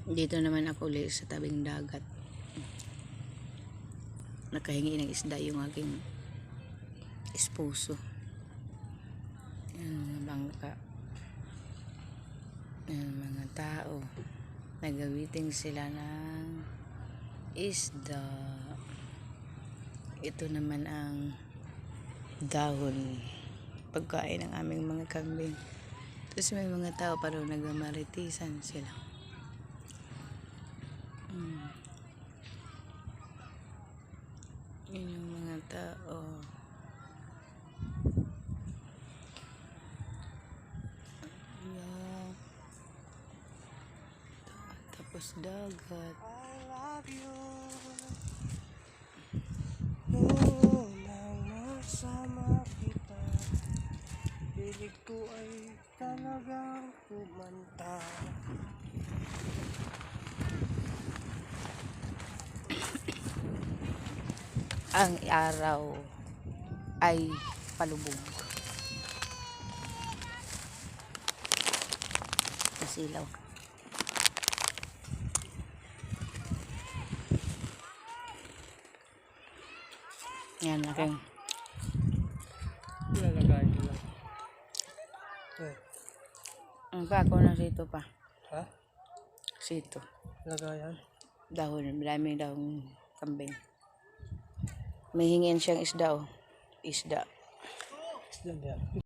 Dito naman ako ulit sa tabing dagat. Nakahingi ng isda yung aking esposo. Yan mga bangka. Yan mga tao. Nagawiting sila ng isda. Ito naman ang dahon. Pagkain ng aming mga kambing. Tapos may mga tao pa rin nagamaritisan sila. Yun yung mga tao. Yeah. Tapos dagat. I love you. Nang masama kita, pilig ko ay talagang kumanta. Ang araw ay palubog. Masilaw. Yan, aking. Lalagay nila. Ang pa ako ng sito pa. Ha? Sito. Lagayan? Dahon. Maraming dahon kambing. May hingin siyang isda, oh. Isda. Isda.